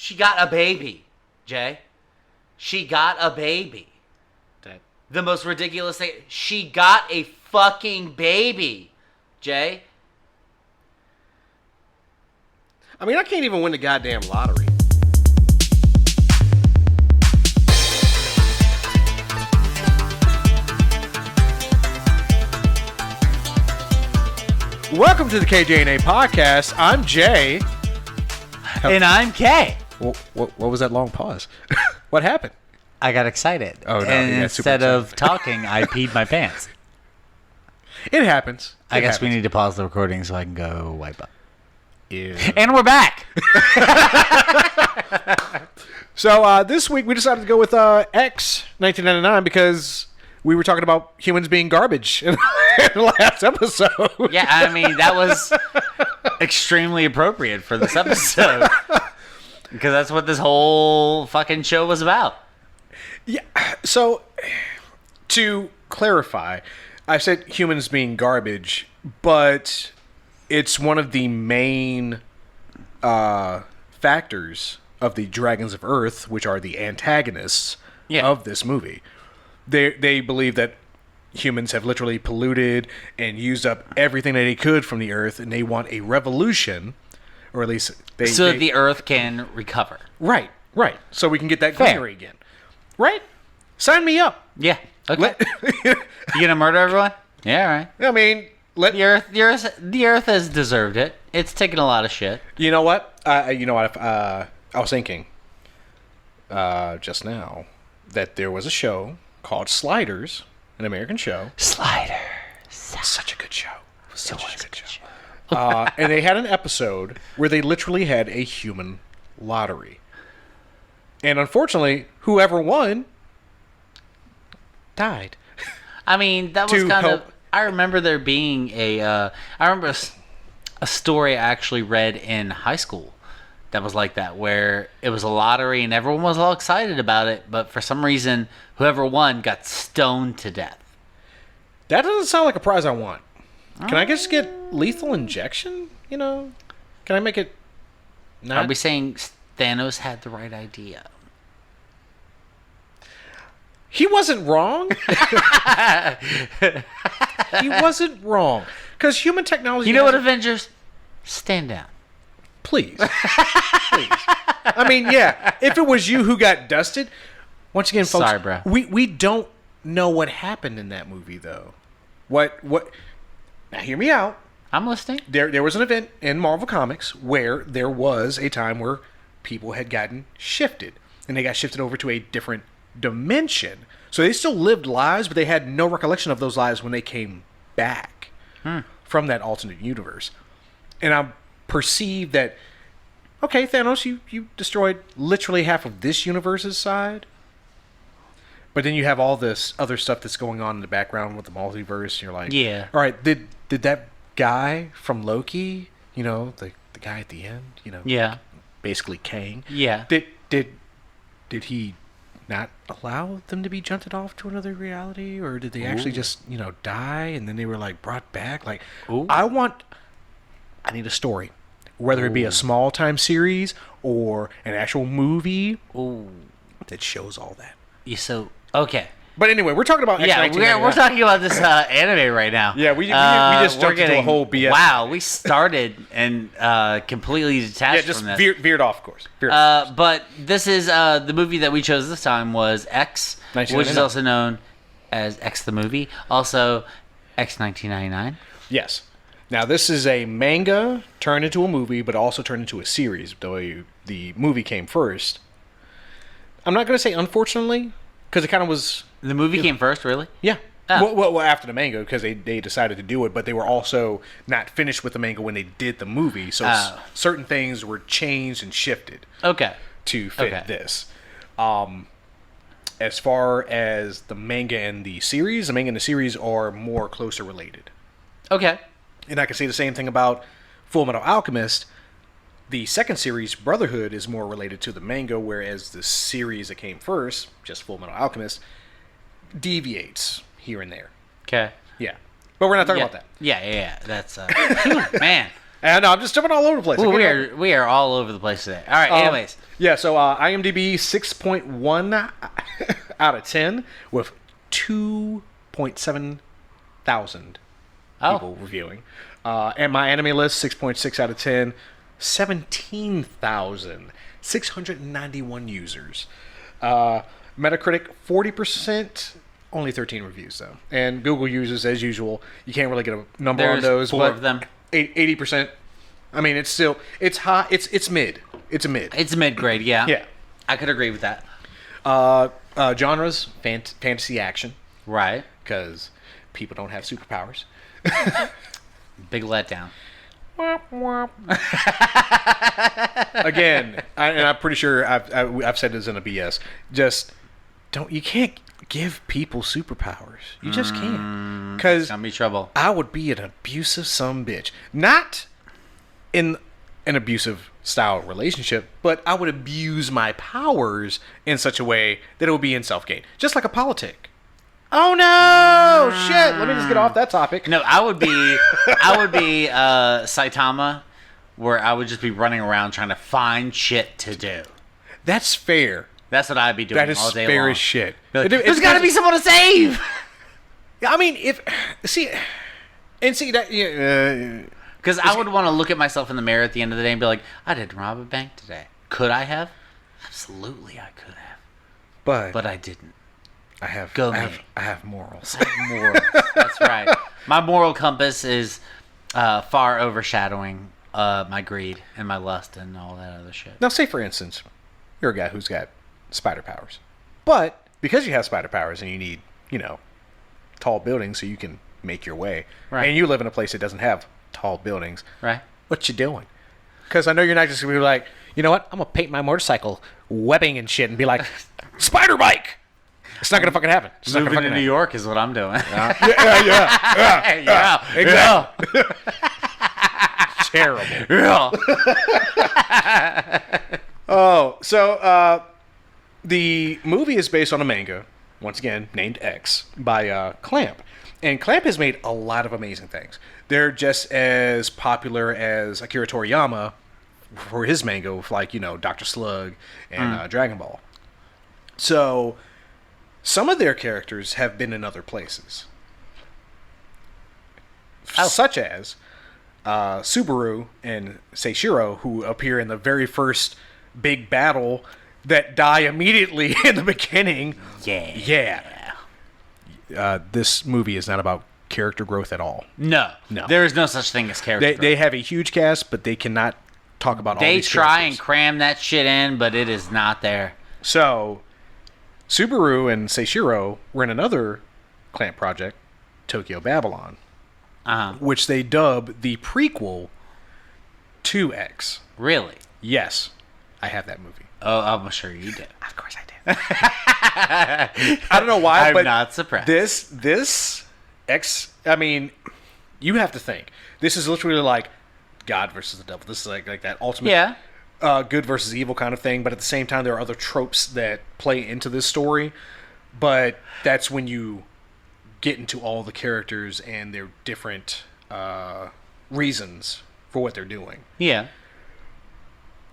She got a baby, Jay. She got a baby. The most ridiculous thing. She got a fucking baby, Jay. I mean, I can't even win the goddamn lottery. Welcome to the KJ&A podcast. I'm Jay. And I'm Kay. What was that long pause? What happened? I got excited. Oh, no. And instead of talking, I peed my pants. It happens. I guess we need to pause the recording so I can go wipe up. Ew. And we're back. So this week we decided to go with X 1999 because we were talking about humans being garbage in the last episode. Yeah, I mean, that was extremely appropriate for this episode. Because that's what this whole fucking show was about. Yeah. So to clarify, I said humans being garbage, but it's one of the main factors of the Dragons of Earth, which are the antagonists of this movie. They believe that humans have literally polluted and used up everything that they could from the Earth, and they want a revolution, or at least the Earth can recover. Right. So we can get that greenery again. Right? Sign me up. Yeah. Okay. You gonna murder everyone? Yeah, all right. I mean, the Earth has deserved it. It's taken a lot of shit. You know what? I was thinking just now that there was a show called Sliders, an American show. Sliders. Such a good show. Such a good show. And they had an episode where they literally had a human lottery. And unfortunately, whoever won died. I mean, that was kind of... I remember there being I remember a story I actually read in high school that was like that, where it was a lottery and everyone was all excited about it, but for some reason, whoever won got stoned to death. That doesn't sound like a prize I want. Can I just get lethal injection? Can I make it not... Are we saying Thanos had the right idea? He wasn't wrong. He wasn't wrong. Because human technology... You know what, Avengers? Stand down. Please. Please. I mean, yeah, if it was you who got dusted... Once again, folks... Sorry, bro. We don't know what happened in that movie, though. What... Now, hear me out. I'm listening. There was an event in Marvel Comics where there was a time where people had gotten shifted. And they got shifted over to a different dimension. So they still lived lives, but they had no recollection of those lives when they came back from that alternate universe. And I perceive that, okay, Thanos, you destroyed literally half of this universe's side. But then you have all this other stuff that's going on in the background with the multiverse. And you're like, yeah. All right, did that guy from Loki, the guy at the end, yeah, basically Kang, yeah, did he not allow them to be junted off to another reality, or did they actually just die and then they were like brought back? Like, I need a story, whether it be a small time series or an actual movie that shows all that. Okay. But anyway, we're talking about X1999. We're talking about this anime right now. Yeah, we just jumped into a whole BS. Wow, we started and completely detached from this. Veered off, of course. But this is the movie that we chose this time was X, which is also known as X the Movie. Also, X 1999. Yes. Now, this is a manga turned into a movie, but also turned into a series, though the movie came first. I'm not going to say unfortunately, because it kind of was... The movie came first, really? Yeah. Oh. Well, after the manga, because they decided to do it, but they were also not finished with the manga when they did the movie, so certain things were changed and shifted to fit this. As far as the manga and the series are more closer related. Okay. And I can say the same thing about Full Metal Alchemist. The second series, Brotherhood, is more related to the manga, whereas the series that came first, just Full Metal Alchemist, deviates here and there. Okay. Yeah. But we're not talking about that. Yeah. That's, man. And I'm just jumping all over the place. Well, we are all over the place today. All right. Anyways. Yeah. So IMDb 6.1 out of 10 with 2.7 thousand people reviewing. And my anime list 6.6 out of 10, 17,691 users. Metacritic 40%. Only 13 reviews though, and Google users as usual. You can't really get a number on those. 4 of them. 80%. I mean, it's high. It's mid. It's a mid. It's mid grade. Yeah. Yeah. I could agree with that. Genres fantasy action. Right. Because people don't have superpowers. Big letdown. Again, and I'm pretty sure I've said this in a BS. Just don't. You can't give people superpowers. You just can't. Because It's gonna be trouble. I would be an abusive sumbitch. Not in an abusive style relationship, but I would abuse my powers in such a way that it would be in self-gain. Just like a politic. Oh no! Shit! Let me just get off that topic. No, I would be Saitama, where I would just be running around trying to find shit to do. That's fair. That's what I'd be doing That is all day fair long. as shit. Like, there's got to be someone to save. I mean, that. Because I would want to look at myself in the mirror at the end of the day and be like, I didn't rob a bank today. Could I have? Absolutely, I could have. But I didn't. I have morals. I have morals. That's right. My moral compass is far overshadowing my greed and my lust and all that other shit. Now, say for instance, you're a guy who's got spider powers, but because you have spider powers and you need, tall buildings so you can make your way, right? And you live in a place that doesn't have tall buildings, right? What you doing? Because I know you're not just gonna be like, you know what? I'm gonna paint my motorcycle webbing and shit and be like, spider bike. It's not gonna fucking happen. It's not Moving gonna to New York is what I'm doing. Yeah, exactly. Terrible. Yeah. Oh, so the movie is based on a manga, once again named X, by Clamp, and Clamp has made a lot of amazing things. They're just as popular as Akira Toriyama for his manga, with Dr. Slug and Dragon Ball. So some of their characters have been in other places, such as Subaru and Seishiro, who appear in the very first big battle that die immediately in the beginning. Yeah. This movie is not about character growth at all. No. There is no such thing as character growth. They have a huge cast, but they cannot talk about all these characters. They try and cram that shit in, but it is not there. So, Subaru and Seishiro were in another Clamp project, Tokyo Babylon, which they dub the prequel to X. Really? Yes. I have that movie. Oh, I'm sure you did. Of course I did. I don't know why, but I'm not surprised. This X, I mean, you have to think. This is literally like God versus the devil. This is like that ultimate good versus evil kind of thing, but at the same time there are other tropes that play into this story, but that's when you get into all the characters and their different reasons for what they're doing. Yeah.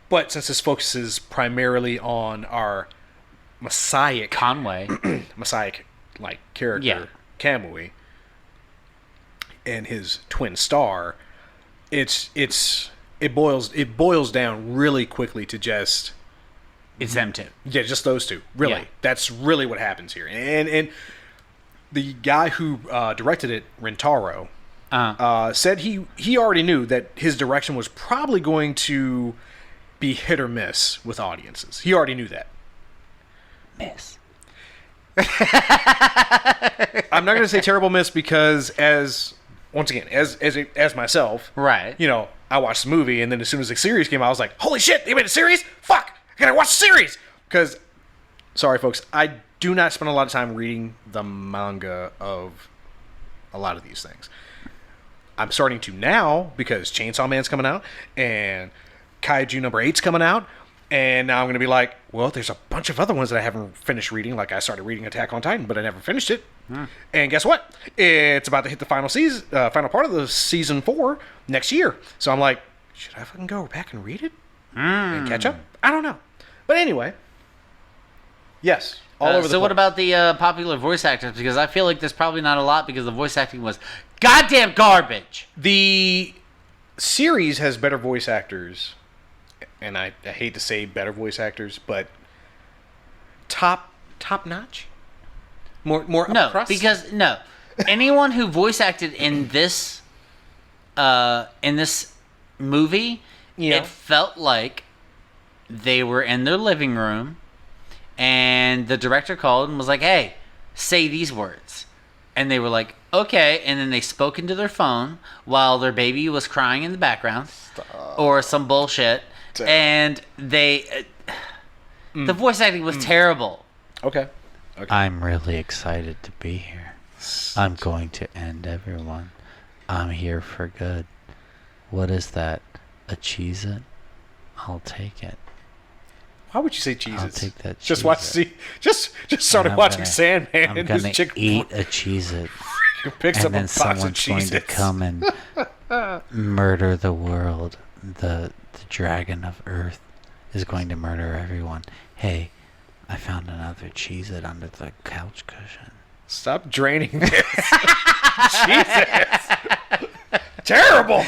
But since this focuses primarily on our messiah character, Kamui, and his twin star, it boils down really quickly to just it's them two. Yeah, just those two. Really, that's really what happens here. And the guy who directed it, Rentaro, said he already knew that his direction was probably going to be hit or miss with audiences. He already knew that. Miss. I'm not going to say terrible miss because as myself, right? I watched the movie and then as soon as the series came out, I was like, "Holy shit! They made a series! Fuck! I gotta watch the series!" Because, sorry folks, I do not spend a lot of time reading the manga of a lot of these things. I'm starting to now because Chainsaw Man's coming out and Kaiju number 8's coming out. And now I'm going to be like, well, there's a bunch of other ones that I haven't finished reading. Like I started reading Attack on Titan, but I never finished it. And guess what? It's about to hit the final part of the season 4 next year. So I'm like, should I fucking go back and read it and catch up? I don't know. But anyway, yes, all over the place. So what about the popular voice actors? Because I feel like there's probably not a lot because the voice acting was goddamn garbage. The series has better voice actors. And I hate to say better voice actors, but top notch, more no, crust? because no, anyone who voice acted in this movie, it felt like they were in their living room, and the director called and was like, "Hey, say these words," and they were like, "Okay," and then they spoke into their phone while their baby was crying in the background, or some bullshit. And the voice acting was terrible. Okay. I'm really excited to be here. I'm going to end everyone. I'm here for good. What is that? A Cheez-It? I'll take it. Why would you say Cheez-Its? I'll take that Cheez-It. Just started watching Sandman. I'm going to eat a Cheez-It. Picks and up then a box someone's of going to come and murder the world. The dragon of Earth is going to murder everyone. Hey, I found another Cheez-It under the couch cushion. Stop draining this. Jesus. Terrible.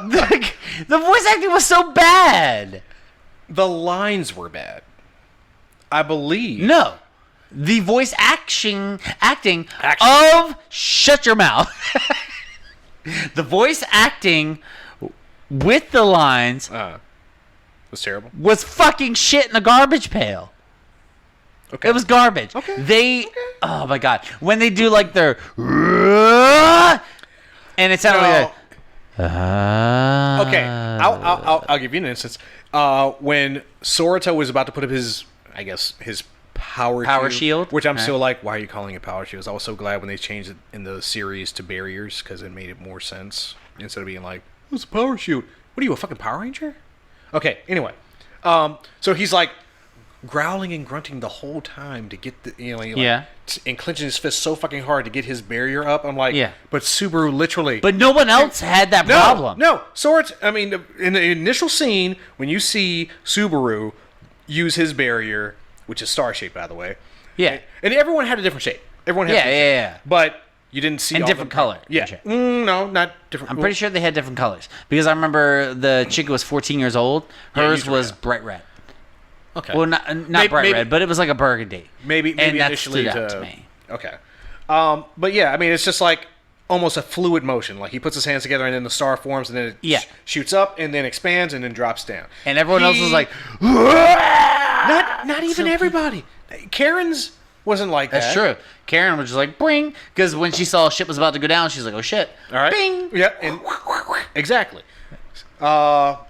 The voice acting was so bad. The lines were bad. I believe. No. The voice acting of shut your mouth. The voice acting with the lines was terrible. Was fucking shit in a garbage pail. Okay. It was garbage. Okay. Oh my god. When they do like their and it sounded like okay. I'll give you an instance. When Sorata was about to put up his power shield, which I'm still like, why are you calling it power shields? I was so glad when they changed it in the series to barriers because it made it more sense instead of being like, what's a power shield? What are you, a fucking Power Ranger? Okay, anyway. So he's like growling and grunting the whole time to get the, and clenching his fist so fucking hard to get his barrier up. I'm like, but Subaru literally. But no one else had that problem. No, Swords, I mean, in the initial scene, when you see Subaru use his barrier, which is star-shaped, by the way. Yeah. And everyone had a different shape. Everyone had yeah. But you didn't see and all different color. Yeah. No, not different. I'm pretty sure they had different colors because I remember the chick who was 14 years old. Hers was bright red. Okay. Well, not bright red, but it was like a burgundy. Maybe and that initially stood out to me. Okay. But yeah, I mean, it's just like almost a fluid motion. Like he puts his hands together and then the star forms and then it shoots up and then expands and then drops down. And everyone else was like, not even everybody. Karen's wasn't like that. That's true. Karen was just like, bring, because when she saw shit was about to go down, she's like, oh shit. All right. Bing. Yeah. And exactly. But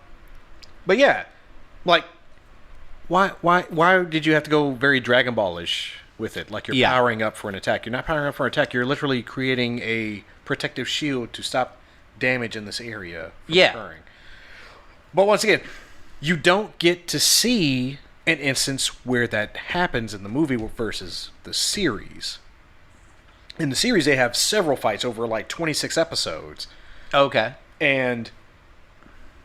yeah, like, why did you have to go very Dragon Ball-ish with it? Like you're powering up for an attack. You're not powering up for an attack. You're literally creating a protective shield to stop damage in this area from occurring. But once again, you don't get to see an instance where that happens in the movie versus the series. In the series, they have several fights over like 26 episodes. Okay. And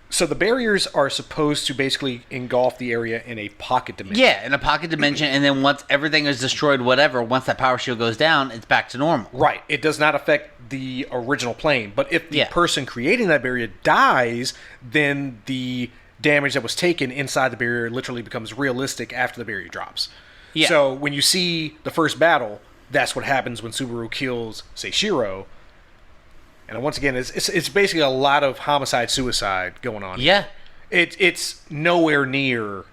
so the barriers are supposed to basically engulf the area in a pocket dimension. Yeah, in a pocket dimension, and then once everything is destroyed, once that power shield goes down, it's back to normal. Right. It does not affect the original plane. But if the person creating that barrier dies, then the damage that was taken inside the barrier literally becomes realistic after the barrier drops. Yeah. So when you see the first battle, that's what happens when Subaru kills, say, Shiro. And once again, it's basically a lot of homicide-suicide going on. Yeah. It's nowhere near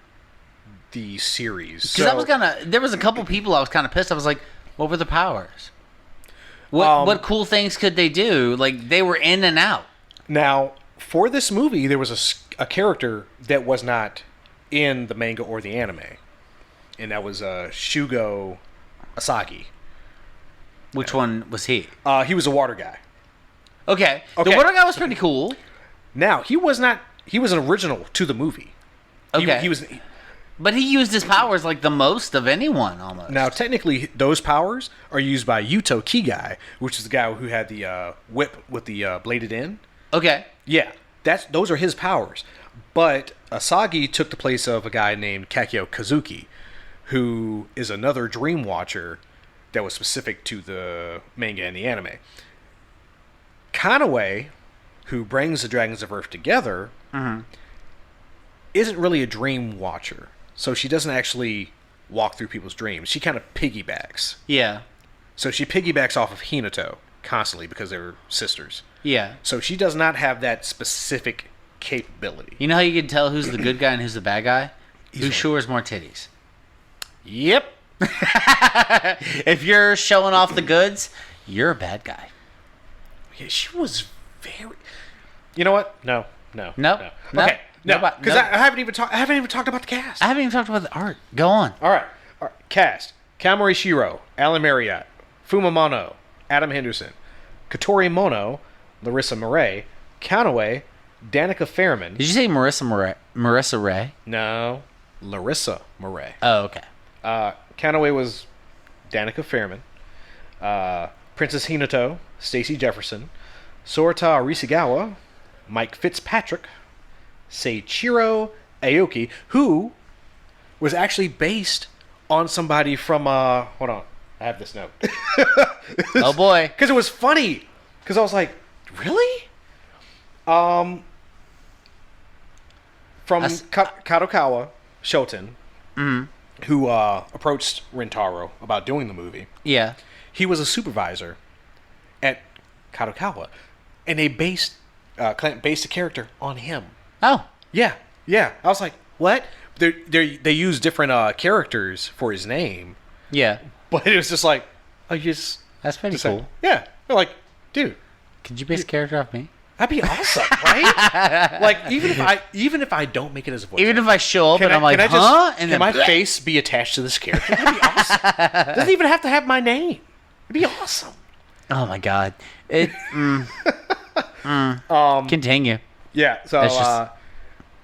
the series. Because there was a couple people I was kind of pissed. I was like, what were the powers? What cool things could they do? Like, they were in and out. Now, for this movie, there was a character that was not in the manga or the anime. And that was Shugo Asagi. Which one was he? He was a water guy. Okay. The water guy was pretty cool. Now, he was an original to the movie. Okay. He was. But he used his powers like the most of anyone, almost. Now, technically, those powers are used by Yuto Kigai, which is the guy who had the whip with the bladed end. Okay. Yeah, those are his powers. But Asagi took the place of a guy named Kakyo Kazuki, who is another Dream Watcher that was specific to the manga and the anime. Kanaway, who brings the Dragons of Earth together, isn't really a Dream Watcher. So she doesn't actually walk through people's dreams. She kind of piggybacks. Yeah. So she piggybacks off of Hinato constantly because they're sisters. Yeah. So she does not have that specific capability. You know how you can tell who's the good guy and who's the bad guy? Who shores more titties? Yep. If you're showing off the goods, you're a bad guy. Yeah, she was very. You know what? No. Nope. Okay. No, because Nope. I haven't even talked about the cast. I haven't even talked about the art. Go on. All right. Cast: Kamori Shiro, Alan Marriott, Fuma Mono, Adam Henderson, Katori Mono, Larissa Murray, Kanaway, Danica Fairman. Did you say Marissa Ray? No, Larissa Murray. Oh, okay. Kanaway was Danica Fairman. Princess Hinato, Stacy Jefferson, Sorata Arisigawa, Mike Fitzpatrick, Seiichiro Aoki, who was actually based on somebody from hold on, I have this note. Oh boy. Because it was funny. Because I was like, really? From Kadokawa Shoten, who approached Rintaro about doing the movie. Yeah. He was a supervisor at Kadokawa, and they based the character on him. Oh. Yeah. I was like, what? They use different characters for his name, Yeah. but it was just like, oh, you just That's pretty just cool. like, yeah. They're like, dude, Could you base a character off me? that'd be awesome, right? Like even if I don't make it as a voice, Even if I show up and I'm like, can I huh? can my face be attached to this character? That'd be awesome. Doesn't even have to have my name. It'd be awesome. Oh my god. It. Continue. Yeah. So That's just-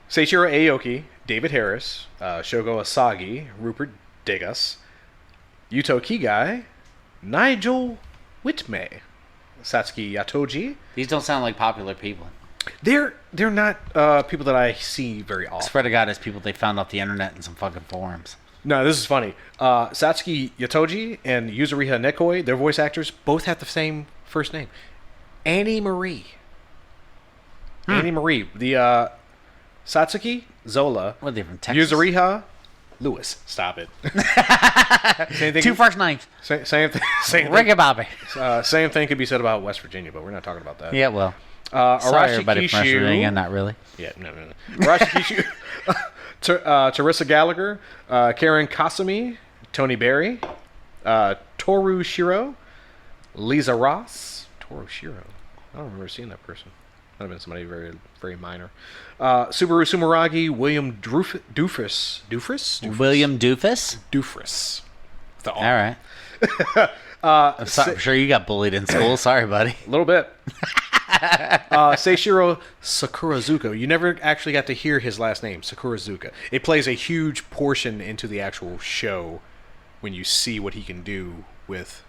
Seiichiro Aoki, David Harris, Shogo Asagi, Rupert Degas, Yuto Kigai, Nigel Whitmay, Satsuki Yatoji. These don't sound like popular people. They're not people that I see very I often. swear to God, it's people they found off the internet in some fucking forums. No, this is funny. Satsuki Yatoji and Yuzuriha Nekoi, their voice actors, both have the same first name. Annie Marie. Annie Marie. The Satsuki, Zola. What are they from Texas? Yuzuriha, Lewis. Stop it. Same thing. Two first names. Same thing. Ricky Bobby. Same thing could be said about West Virginia, but we're not talking about that. Yeah, well. Arashi Sorry, everybody from West Kishu. Virginia. Not really. Yeah, no. Arashi Kishu. Teresa Gallagher, Karen Kasumi, Tony Berry, Toru Shiro, Lisa Ross. Toru Shiro. I don't remember seeing that person. Might have been somebody very, very minor. Subaru Sumeragi, William Doofus. William Doofus? Doofus. The All right. I'm sure you got bullied in school. Sorry, buddy. A little bit. Seishiro Sakurazuka. You never actually got to hear his last name, Sakurazuka. It plays a huge portion into the actual show when you see what he can do with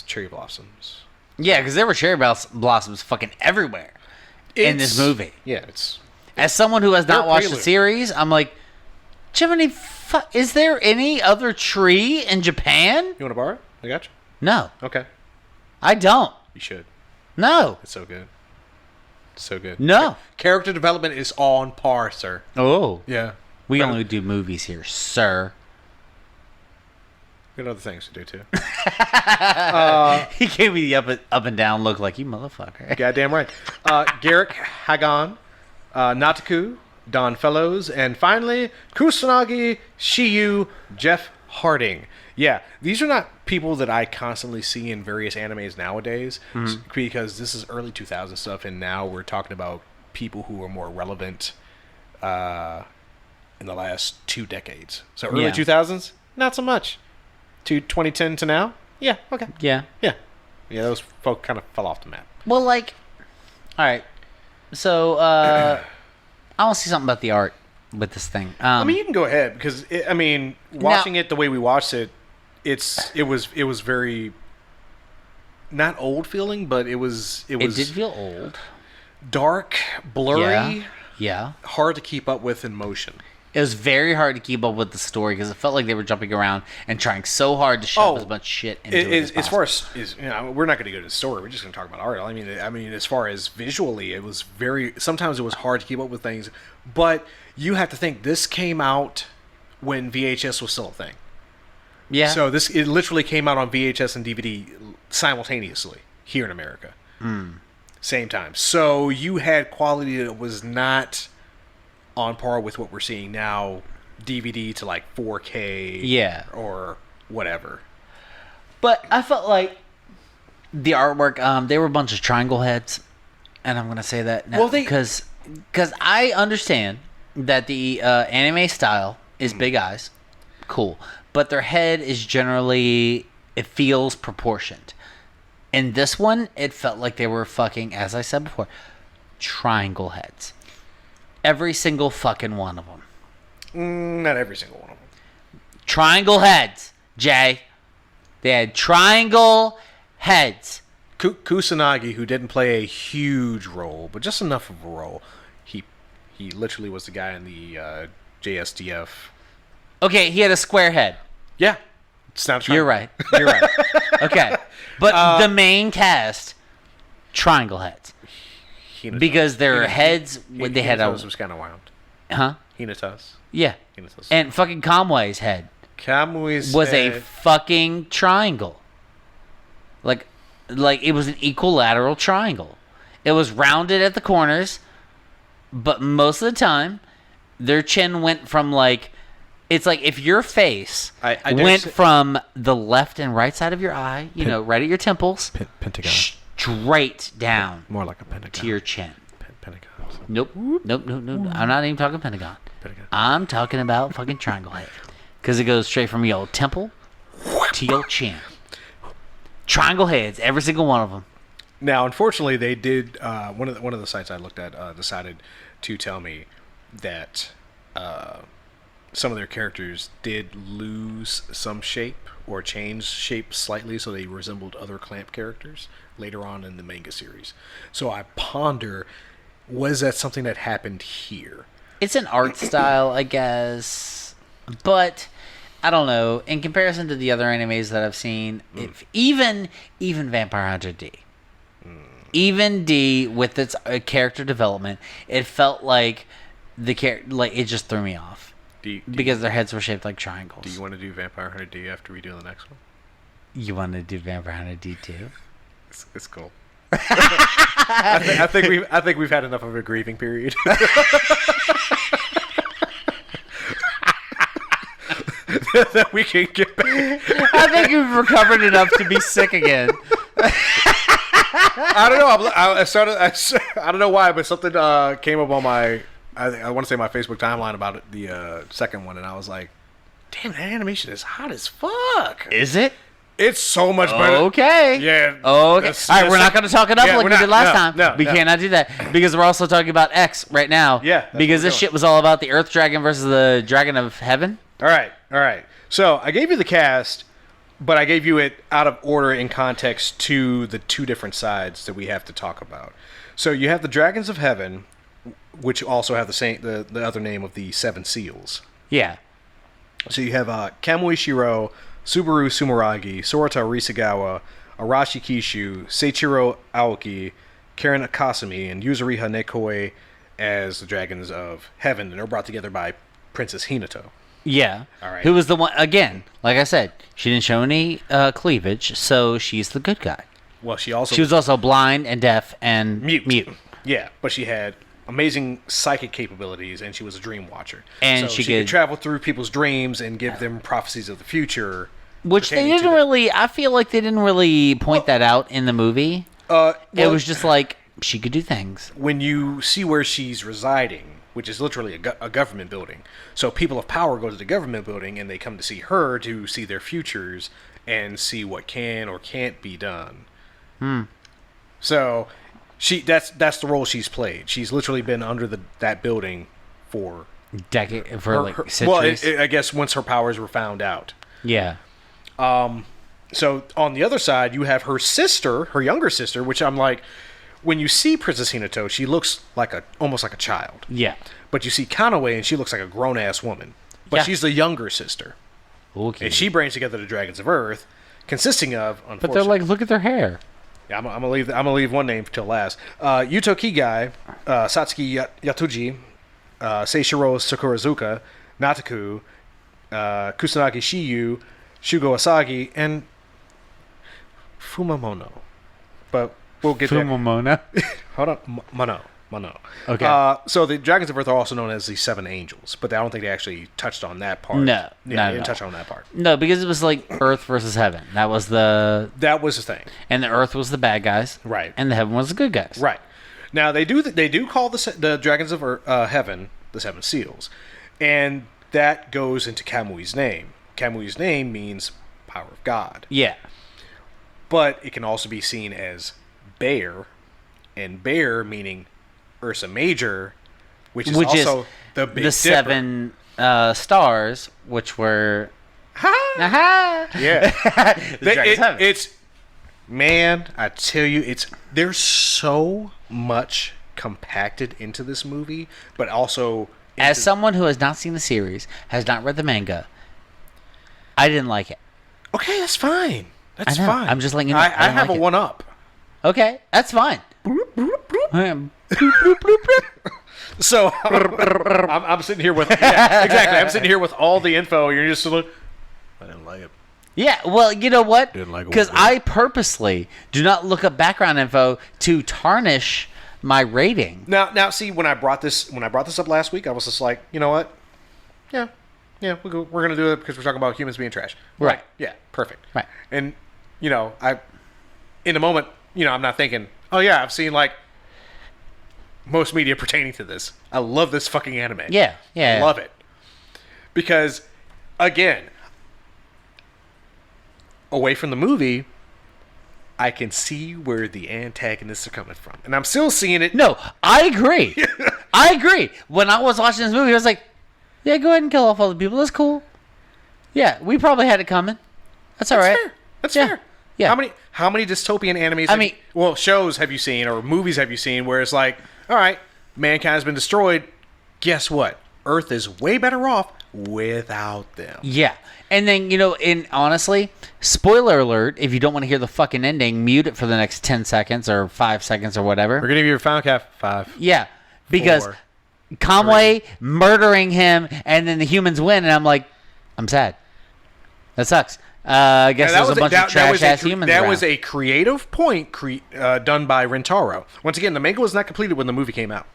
cherry blossoms. Yeah, because there were cherry blossoms fucking everywhere in this movie. Yeah, it's... As someone who has not They're watched the prelude. series, I'm like, Jiminy, is there any other tree in Japan? You want to borrow it? I got you. No, Okay. I don't. You should. No. It's so good. It's so good. No. Character development is on par, sir. Oh. Yeah. We only do movies here, sir. We got other things to do, too. He gave me the up and down look like, you motherfucker. Goddamn right. Garrick Hagan, Nataku, Don Fellows, and finally, Kusanagi Shiyu Jeff Harding. Yeah, these are not people that I constantly see in various animes nowadays, because this is early 2000 stuff, and now we're talking about people who are more relevant in the last 2 decades. So early Yeah. 2000s, not so much. To 2010 to now, yeah, okay. Yeah. Yeah, those folk kind of fell off the map. Well, like, all right. So, I want to see something about the art. with this thing. I mean, you can go ahead because watching it the way we watched it, it was very not old feeling, but it did feel old, dark, blurry, yeah, hard to keep up with in motion. It was very hard to keep up with the story because it felt like they were jumping around and trying so hard to shove as much shit into it. As far as we're not going to go to the story. We're just going to talk about art. I mean, as far as visually, it was sometimes it was hard to keep up with things. But you have to think this came out when VHS was still a thing. Yeah. So it literally came out on VHS and DVD simultaneously here in America. Same time. So you had quality that was not on par with what we're seeing now, DVD to like 4K, or whatever. But I felt like the artwork, they were a bunch of triangle heads, and I'm gonna say that now because I understand that the anime style is big eyes, cool, but their head is generally, it feels proportioned. In this one, it felt like they were fucking, as I said before, triangle heads. Every single fucking one of them. Not every single one of them. Triangle heads, Jay. They had triangle heads. Kusanagi, who didn't play a huge role, but just enough of a role, he literally was the guy in the JSDF. Okay, he had a square head. Yeah. It's not a triangle. You're right. Okay. But the main cast, triangle heads. Because their heads, when they had was kind of wild. Huh? Hinata's. Yeah. Hinata's. And fucking Kamui's head. Was a fucking triangle. Like it was an equilateral triangle. It was rounded at the corners, but most of the time, their chin went from it's like if your face went from the left and right side of your eye, right at your temples, pentagon. Straight down. More like a pentagon. To your chin. Pentagon. Nope. I'm not even talking pentagon. I'm talking about fucking triangle head. Because it goes straight from your temple to your chin. Triangle heads, every single one of them. Now, unfortunately, they did. One of the sites I looked at decided to tell me that some of their characters did lose some shape or change shape slightly, so they resembled other Clamp characters later on in the manga series. So I ponder, was that something that happened here? It's an art style, I guess, but I don't know. In comparison to the other animes that I've seen, even Vampire Hunter D, even D with its character development, it felt like it just threw me off because their heads were shaped like triangles. Do you want to do Vampire Hunter D after we do the next one? You want to do Vampire Hunter D too? It's cool. I think we've had enough of a grieving period. That we can get back. I think you've recovered enough to be sick again. I don't know. I don't know why, but something came up on my. I want to say my Facebook timeline about it, the second one, and I was like, "Damn, that animation is hot as fuck." Is it? It's so much better. Okay. Yeah. Okay. All right, we're not going to talk it up like we did last time. No, we cannot do that because we're also talking about X right now. Yeah. Because this shit was all about the Earth Dragon versus the Dragon of Heaven. All right. So I gave you the cast, but I gave you it out of order in context to the two different sides that we have to talk about. So you have the Dragons of Heaven, which also have the other name of the Seven Seals. Yeah. So you have Kamui Shiro, Subaru Sumeragi, Sorata Risagawa, Arashi Kishu, Seichiro Aoki, Karen Akasumi, and Yuzuriha Nekoi as the Dragons of Heaven, and they're brought together by Princess Hinato. Yeah. All right. Who was the one, again, like I said, she didn't show any cleavage, so she's the good guy. Well, she was also blind and deaf and mute. Yeah, but she had amazing psychic capabilities, and she was a dream watcher. And so she could travel through people's dreams and give them prophecies of the future. Which they didn't really, I feel like they didn't really point that out in the movie. It was just like, she could do things. When you see where she's residing, which is literally a government building, so people of power go to the government building and they come to see her to see their futures and see what can or can't be done. So that's the role she's played. She's literally been under that building for decade for like Well, centuries. I guess once her powers were found out. Yeah. So on the other side, you have her sister, her younger sister, which I'm like, when you see Princess Hinata, she looks like almost like a child. Yeah. But you see Kanaway, and she looks like a grown ass woman. But Yeah. she's the younger sister, Okay. and she brings together the Dragons of Earth, consisting of, But they're like, look at their hair. yeah, I'm gonna leave one name till last. Yuto Kigai, Satsuki Yatuji, Seishiro Sakurazuka, Nataku, Kusanagi Shiyu, Shugo Asagi, and Fumamono. But we'll get there. Fumamono. Hold on. Mono. Okay. So the Dragons of Earth are also known as the Seven Angels, but I don't think they actually touched on that part. No. They No, didn't no. touch on that part. No, because it was like Earth versus Heaven. That was the thing. and the Earth was the bad guys, Right. And the Heaven was the good guys, Right. Now they do call the Dragons of Heaven the Seven Seals, and that goes into Kamui's name. Kamui's name means power of God, Yeah. but it can also be seen as bear, and bear meaning Ursa Major, which is also the Big the Dipper. 7 stars, which were Yeah. the Dragons of Heaven. It's man, I tell you, there's so much compacted into this movie, but also As someone who has not seen the series, has not read the manga, I didn't like it. okay, that's fine. That's I know. fine. I'm just letting you know. I I have like a it. one up. Okay, that's fine. So I'm sitting here with exactly. I'm sitting here with all the info. You're just like, I didn't like it. Yeah, well, you know what? Didn't like it Because one bit. I purposely do not look up background info to tarnish my rating. Now, see, when I brought this up last week, I was just like, you know what? Yeah, we're gonna do it because we're talking about humans being trash. Right. Yeah. Perfect. Right. And in the moment, I'm not thinking, oh yeah, I've seen like most media pertaining to this. I love this fucking anime. Yeah. I love it because, again, away from the movie, I can see where the antagonists are coming from, and I'm still seeing it. No, I agree. I agree. When I was watching this movie, I was like, yeah, go ahead and kill off all the people. That's cool. Yeah, we probably had it coming. That's all right. Fair. That's Yeah. fair. Yeah. How many dystopian animes? Shows have you seen or movies have you seen where it's like, all right, mankind's been destroyed. Guess what? Earth is way better off without them. Yeah. And then, honestly, spoiler alert, if you don't want to hear the fucking ending, mute it for the next 10 seconds or 5 seconds or whatever. We're gonna give you your final cap 5. Yeah. Because 4, Conway murdering him and then the humans win, and I'm like, I'm sad. That sucks. I guess there's a bunch of trash-ass humans That around. was a creative point done by Rentaro. Once again, the manga was not completed when the movie came out.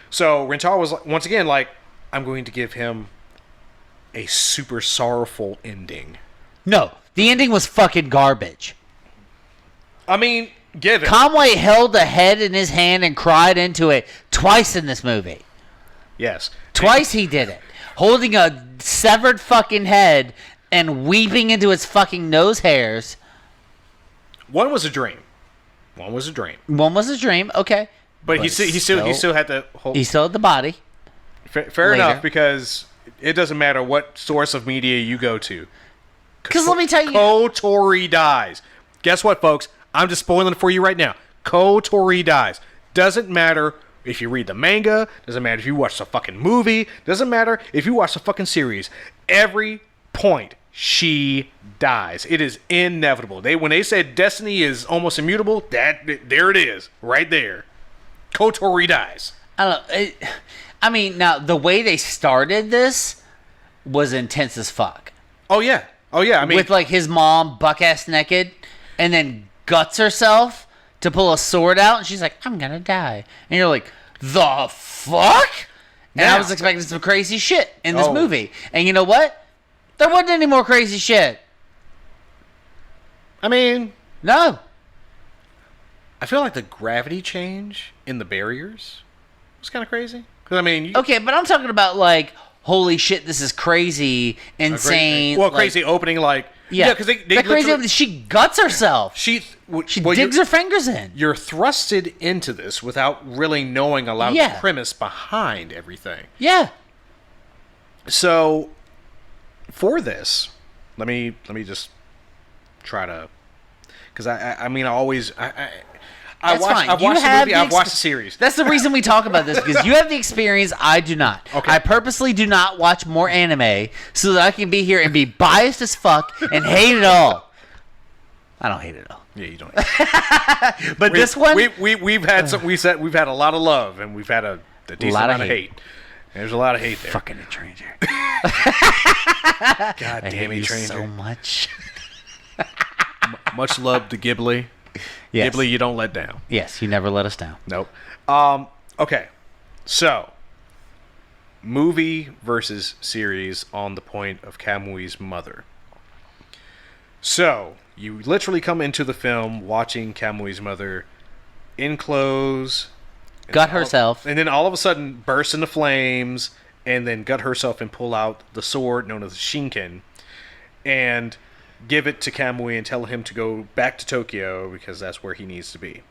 So Rentaro was, once again, like, I'm going to give him a super sorrowful ending. No, the ending was fucking garbage. I mean, give it. Conway held a head in his hand and cried into it twice in this movie. Yes. Twice he did it. Holding a severed fucking head and weeping into its fucking nose hairs. One was a dream. One was a dream. One was a dream, okay. But he still had to hold. He still had the body. Fair later. enough, because it doesn't matter what source of media you go to. Because let me tell you... Kotori dies. Guess what, folks? I'm just spoiling it for you right now. Kotori dies. Doesn't matter if you read the manga. Doesn't matter if you watch the fucking movie. Doesn't matter if you watch the fucking series. Every point, she dies. It is inevitable. When they said destiny is almost immutable, there it is. Right there. Kotori dies. I don't know. I mean, now, the way they started this was intense as fuck. Oh, yeah. I mean, With, like, his mom buck-ass naked and then guts herself to pull a sword out, and she's like, I'm gonna die. And you're like, the fuck? And I Now- was expecting some crazy shit in this Oh. movie. And you know what? There wasn't any more crazy shit. I mean, No. I feel like the gravity change in the barriers was kind of crazy. Because, I mean... Okay, but I'm talking about, like, holy shit, this is crazy, insane. crazy opening, like... Yeah, because they that crazy. literally- She guts herself. She digs her fingers in. You're thrusted into this without really knowing a lot of Yeah. the premise behind everything. Yeah. So, for this, let me just try to, because I mean, I always I've watched the movie. I've watched the series. That's the reason we talk about this, because you have the experience. I do not. Okay. I purposely do not watch more anime so that I can be here and be biased as fuck and hate it all. I don't hate it all. Yeah, you don't. But this one, we've had we've had a lot of love, and we've had a decent amount of hate. There's a lot of hate there. Fucking Stranger. God damn it, Stranger. So much. Much love to Ghibli. Yes. Ghibli, you don't let down. Yes, you never let us down. Nope. Okay. So, movie versus series on the point of Kamui's mother. So, you literally come into the film watching Kamui's mother in clothes. Gut herself. And then all of a sudden burst into flames and then gut herself and pull out the sword known as the Shinken and give it to Kamui and tell him to go back to Tokyo because that's where he needs to be.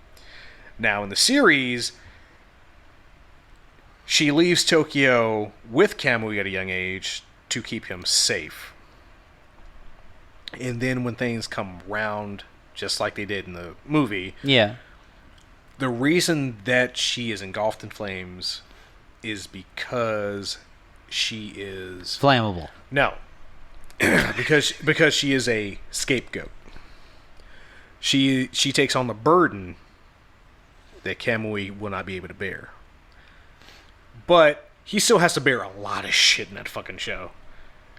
Now, in the series, she leaves Tokyo with Kamui at a young age to keep him safe. And then when things come round, just like they did in the movie, yeah, the reason that she is engulfed in flames is because she is flammable. No. because she is a scapegoat. She takes on the burden that Kamui will not be able to bear. But he still has to bear a lot of shit in that fucking show.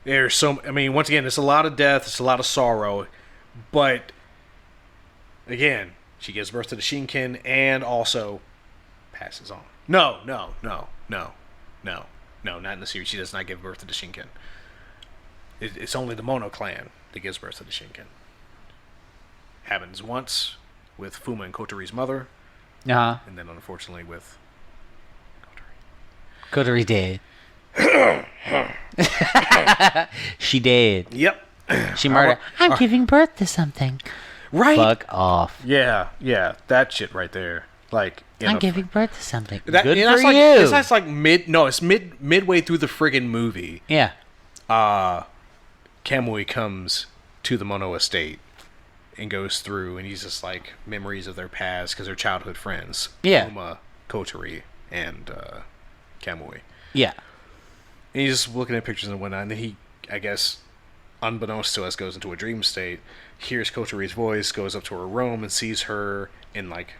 Once again, it's a lot of death, it's a lot of sorrow, but again, she gives birth to the Shinken and also passes on. No, not in the series. She does not give birth to the Shinken. It's only the Mono clan that gives birth to the Shinken. Happens once with Fuma and Kotori's mother. Uh-huh. And then unfortunately with Kotori's dead. She dead. Yep. She murdered. I'm giving birth to something. Right. Fuck off. Yeah. That shit right there. Like, I'm giving birth to something. Good for you. It's like midway through the friggin' movie. Yeah. Kamui comes to the Mono estate and goes through, and he's just like memories of their past because they're childhood friends. Yeah. Fuma, Kotori, and Kamui. Yeah. And he's just looking at pictures and whatnot, and then he, I guess, unbeknownst to us, goes into a dream state, hears Kotori's voice, goes up to her room and sees her in like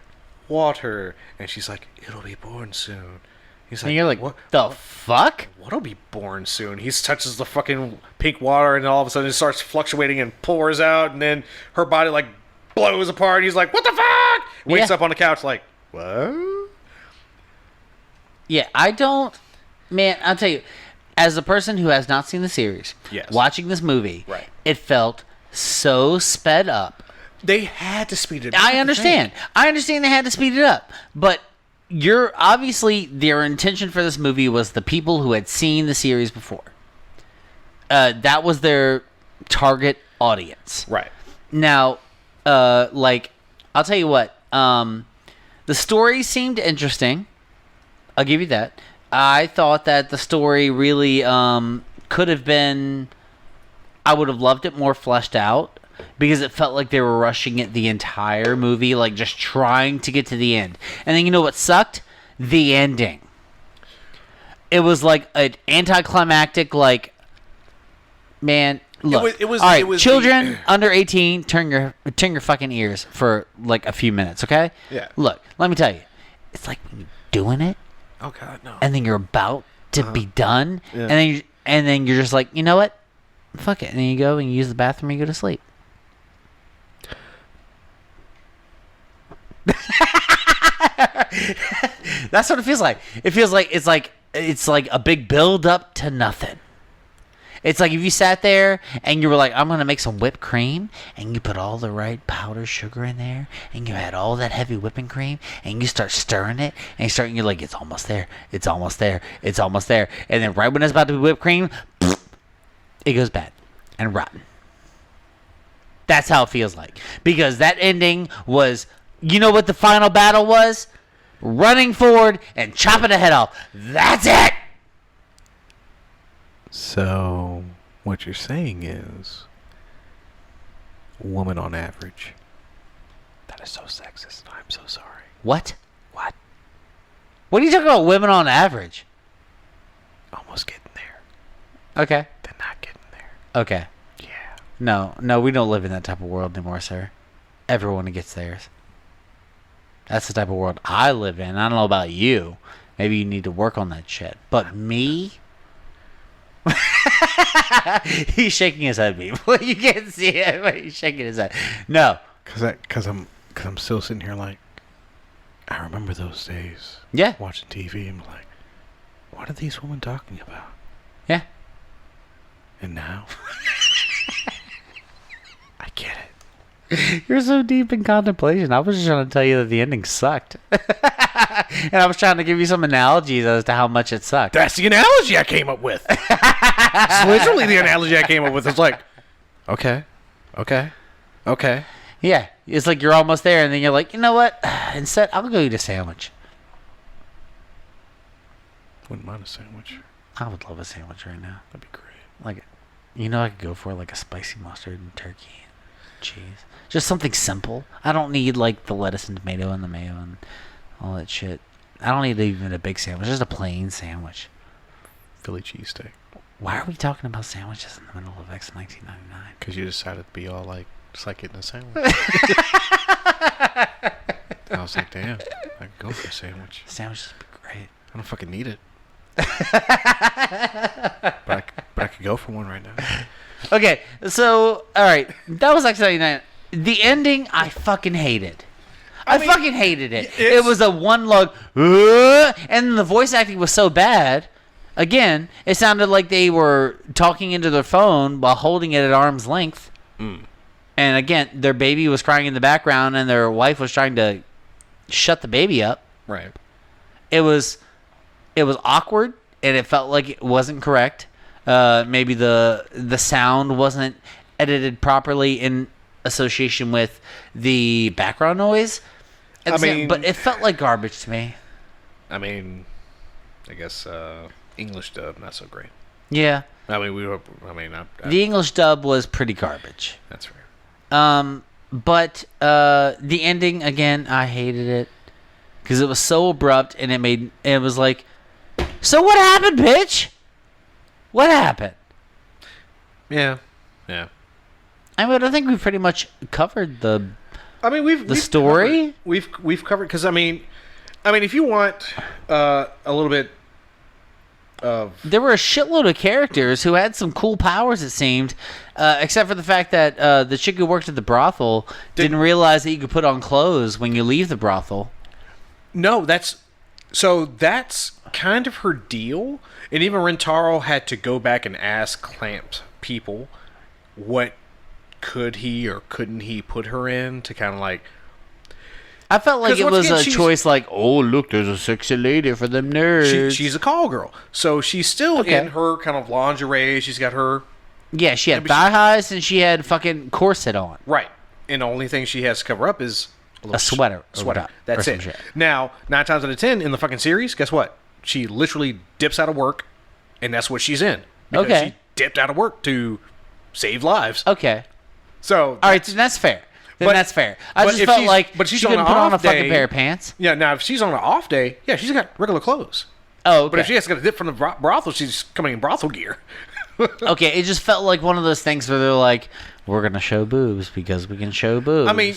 water, and she's like, "It'll be born soon." He's like, and you're like, "What the fuck? What'll be born soon?" He touches the fucking pink water, and all of a sudden it starts fluctuating and pours out, and then her body like blows apart. And he's like, "What the fuck?" Wakes up on the couch like, "What?" Yeah, I don't. Man, I'll tell you, as a person who has not seen the series, yes, watching this movie, right, it felt so sped up. They had to speed it up. I understand. I understand they had to speed it up, but their intention for this movie was the people who had seen the series before. That was their target audience. Right. Now, I'll tell you what, the story seemed interesting. I'll give you that. I thought that the story really could have been, I would have loved it more fleshed out, because it felt like they were rushing it the entire movie, like just trying to get to the end. And then you know what sucked? The ending. It was like an anticlimactic, like, man, look. All right, children under 18, turn your fucking ears for like a few minutes, okay? Yeah. Look, let me tell you, it's like when you're doing it. Oh God, no. And then you're about to be done, yeah. and then you're just like, you know what? Fuck it. And then you go and you use the bathroom and you go to sleep. That's what it feels like. It feels like it's like a big build up to nothing. It's like if you sat there and you were like, I'm gonna make some whipped cream, and you put all the right powdered sugar in there, and you had all that heavy whipping cream, and you start stirring it, and you're like, it's almost there, it's almost there, it's almost there, and then right when it's about to be whipped cream, it goes bad and rotten. That's how it feels like, because that ending was, you know what the final battle was? Running forward and chopping the head off. That's it. So, what you're saying is, woman on average. That is so sexist. I'm so sorry. What? What? What are you talking about? Women on average? Almost getting there. Okay. They're not getting there. Okay. Yeah. No, we don't live in that type of world anymore, sir. Everyone gets theirs. That's the type of world I live in. I don't know about you. Maybe you need to work on that shit. But me? He's shaking his head, people. You can't see it, but he's shaking his head. No. Cause I'm still sitting here like, I remember those days. Yeah. Watching TV and like, what are these women talking about? Yeah. And now, I get it. You're so deep in contemplation. I was just trying to tell you that the ending sucked. And I was trying to give you some analogies as to how much it sucked. That's the analogy I came up with. It's literally the analogy I came up with. It's like, okay. Yeah. It's like you're almost there, and then you're like, you know what? Instead, I'll go eat a sandwich. Wouldn't mind a sandwich. I would love a sandwich right now. That'd be great. Like, you know, I could go for like a spicy mustard and turkey and cheese. Just something simple. I don't need like the lettuce and tomato and the mayo and all that shit. I don't need even a big sandwich. Just a plain sandwich. Philly cheesesteak. Why are we talking about sandwiches in the middle of X 1999? Because you decided to be all like, just like getting a sandwich. I was like, damn, I could go for a sandwich. Sandwiches would be great. I don't fucking need it. but I could go for one right now. Okay, so, alright. That was X 99. The ending, I fucking hated. I fucking hated it. It was a one log, and the voice acting was so bad. Again, it sounded like they were talking into their phone while holding it at arm's length. Mm. And again, their baby was crying in the background, and their wife was trying to shut the baby up. Right. It was awkward, and it felt like it wasn't correct. Maybe the sound wasn't edited properly in association with the background noise. But it felt like garbage to me. I mean, I guess English dub not so great. Yeah. I mean, the English dub was pretty garbage. That's fair. But the ending again, I hated it because it was so abrupt, and it was like, so what happened, bitch? What happened? Yeah. I mean, I think we pretty much covered the. I mean, we've story. We've covered because I mean, if you want a little bit of, there were a shitload of characters who had some cool powers. It seemed, except for the fact that the chick who worked at the brothel didn't realize that you could put on clothes when you leave the brothel. No, that's kind of her deal, and even Rentaro had to go back and ask Clamp's people what could he or couldn't he put her in to kind of like. I felt like it was a choice like, oh, look, there's a sexy lady for them nerds. She's a call girl. So she's still in her kind of lingerie. She's got her. Yeah, she had thigh highs and she had fucking corset on. Right. And the only thing she has to cover up is a sweater. That's it. Now, 9 times out of 10 in the fucking series, guess what? She literally dips out of work, and that's what she's in. Because she dipped out of work to save lives. Okay. So. All right, then that's fair. That's fair. I just felt like she couldn't put on a fucking pair of pants. Yeah, now if she's on an off day, yeah, she's got regular clothes. Oh, okay. But if she has to get a dip from the brothel, she's coming in brothel gear. Okay, it just felt like one of those things where they're like, we're going to show boobs because we can show boobs. I mean,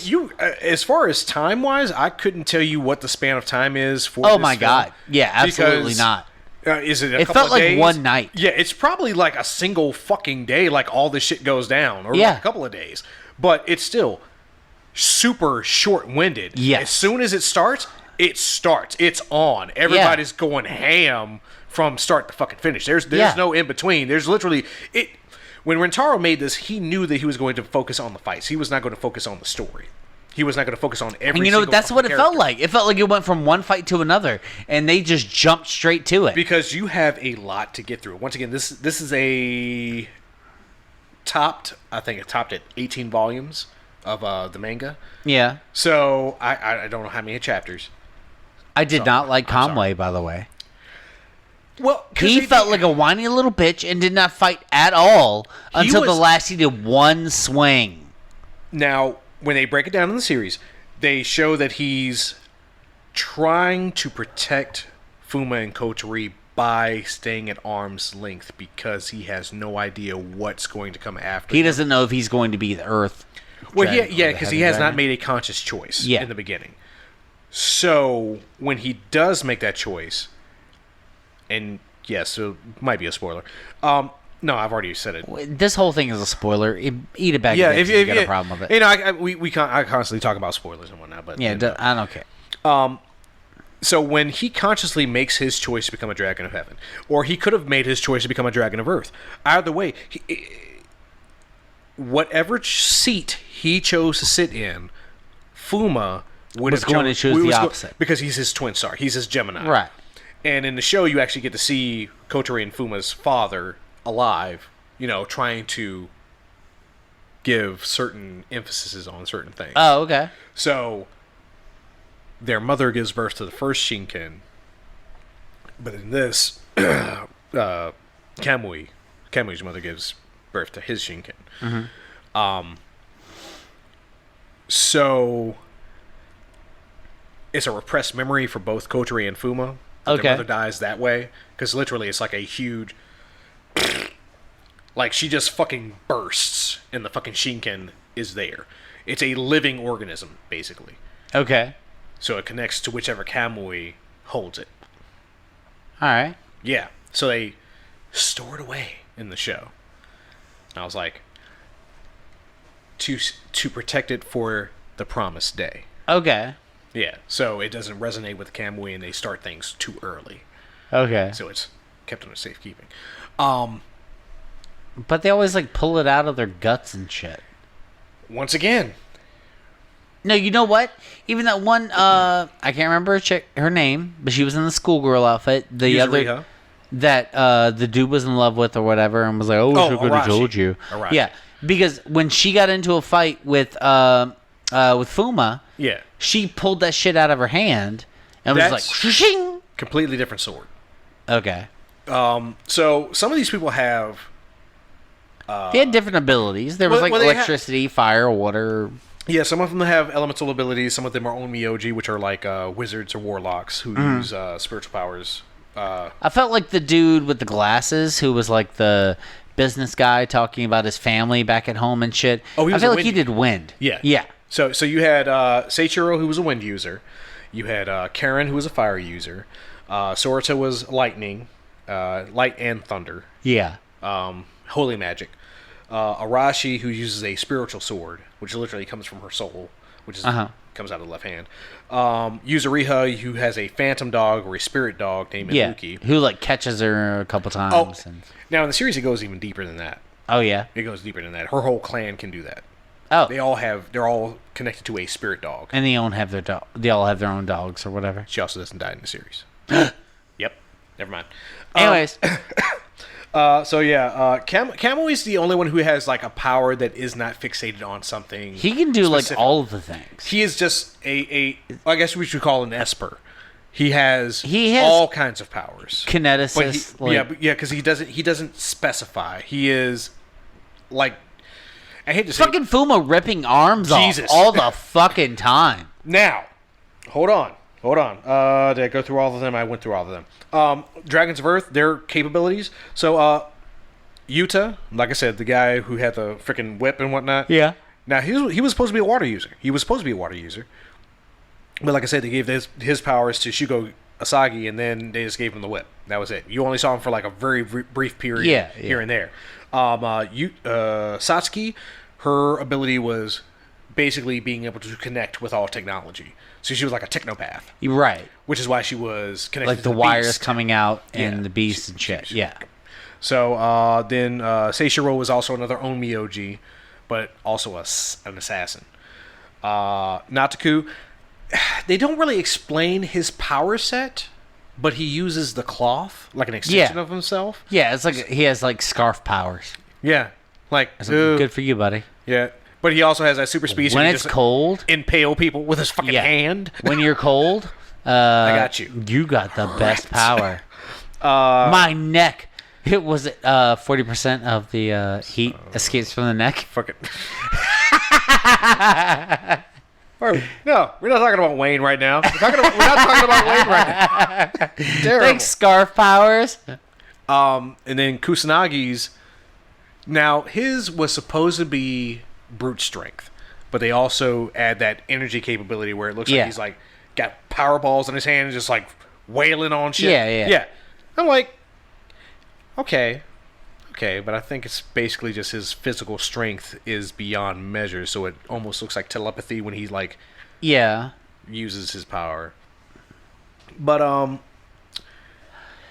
as far as time-wise, I couldn't tell you what the span of time is for this my film. God. Yeah, absolutely not. Is it a couple of days? It felt like one night. Yeah, it's probably like a single fucking day, like all this shit goes down. Or like a couple of days. But it's still super short-winded. Yes. As soon as it starts. It's on. Everybody's going ham from start to fucking finish. There's no in between. There's literally it. When Rentaro made this, he knew that he was going to focus on the fights. He was not going to focus on the story. He was not going to focus on every. And that's what it felt like. It felt like it went from one fight to another, and they just jumped straight to it. Because you have a lot to get through. Once again, this is a topped. I think it topped at 18 volumes of the manga. Yeah. So I don't know how many chapters. I did not like Conway, by the way. Well, he felt like a whiny little bitch and did not fight at all until the last he did one swing. Now, when they break it down in the series, they show that he's trying to protect Fuma and Kotori by staying at arm's length because he has no idea what's going to come after. He doesn't know if he's going to be the Earth. Well, yeah, because he has not made a conscious choice in the beginning. So when he does make that choice, and yes, so it might be a spoiler. No, I've already said it. This whole thing is a spoiler. Eat it back. Yeah, if you got a problem with it. You know, I constantly talk about spoilers and whatnot, but yeah, I don't care. So when he consciously makes his choice to become a dragon of heaven, or he could have made his choice to become a dragon of earth, either way, whatever seat he chose to sit in, Fuma was going to choose the opposite because he's his twin star. He's his Gemini, right? And in the show, you actually get to see Kotori and Fuma's father alive, you know, trying to give certain emphases on certain things. Oh, okay. So their mother gives birth to the first Shinken, but in this, Kamui's mother gives birth to his Shinken. Mm-hmm. So it's a repressed memory for both Kotori and Fuma. Their mother dies that way because literally it's like a huge, like she just fucking bursts and the fucking Shinken is there. It's a living organism basically. Okay. So it connects to whichever Kamui holds it. All right. Yeah. So they store it away in the show. And I was like, to protect it for the promised day. Okay. Yeah. So it doesn't resonate with Kamui and they start things too early. Okay. So it's kept under safekeeping. But they always like pull it out of their guts and shit. Once again. No, you know what? Even that one, I can't remember her name, but she was in the schoolgirl outfit. The other that the dude was in love with or whatever, and was like, "Oh, I could have told you." Arashi. Yeah, because when she got into a fight with Fuma, yeah, she pulled that shit out of her hand and was like, "Shing!" Completely different sword. Okay. So some of these people have. They had different abilities. There was electricity, fire, water. Yeah, some of them have elemental abilities. Some of them are onmyoji, which are like wizards or warlocks who use spiritual powers. I felt like the dude with the glasses who was like the business guy talking about his family back at home and shit. Oh, I feel like he did wind. Yeah. Yeah. So you had Seichiro, who was a wind user. You had Karen, who was a fire user. Sorata was lightning, light and thunder. Yeah. Holy magic. Arashi, who uses a spiritual sword, which literally comes from her soul, which is comes out of the left hand. Yuzuriha, who has a phantom dog or a spirit dog named Ibuki. Who like catches her a couple times. Oh, now in the series it goes even deeper than that. Oh yeah, it goes deeper than that. Her whole clan can do that. Oh, they're all connected to a spirit dog, and they all have their They all have their own dogs or whatever. She also doesn't die in the series. Yep. Never mind. Anyways. Kamui is the only one who has like a power that is not fixated on something. He can do specific. Like all of the things. He is just I guess we should call an Esper. He has all kinds of powers. Kineticist. Because he doesn't specify. He is like, I hate to say, fucking Fuma ripping arms off all the fucking time. Now, hold on. Did I go through all of them? I went through all of them. Dragons of Earth, their capabilities. So, Yuta, like I said, the guy who had the freaking whip and whatnot. Yeah. Now, he was supposed to be a water user. But like I said, they gave his powers to Shugo Asagi, and then they just gave him the whip. That was it. You only saw him for like a very brief period here and there. Satsuki, her ability was basically being able to connect with all technology. So she was like a technopath. Right. Which is why she was connected like to the wires beast. Coming out and the beast and shit. Yeah. So then Seishiro was also another onmyoji, but also an assassin. Nataku, they don't really explain his power set, but he uses the cloth like an extension of himself. Yeah, it's like he has like scarf powers. Yeah. Like, good for you, buddy. Yeah. But he also has that super speed. When it's cold, impale people with his fucking hand. When you're cold, I got you. You got the best power. My neck. It was 40% of the heat escapes from the neck. Fucking. No, we're not talking about Wayne right now. We're not talking about Wayne right now. Terrible. Thanks, scarf powers. And then Kusanagi's. Now his was supposed to be brute strength, but they also add that energy capability where it looks like he's like got power balls in his hand and just like wailing on shit. Yeah. I'm like, okay, but I think it's basically just his physical strength is beyond measure, so it almost looks like telepathy when he like uses his power. But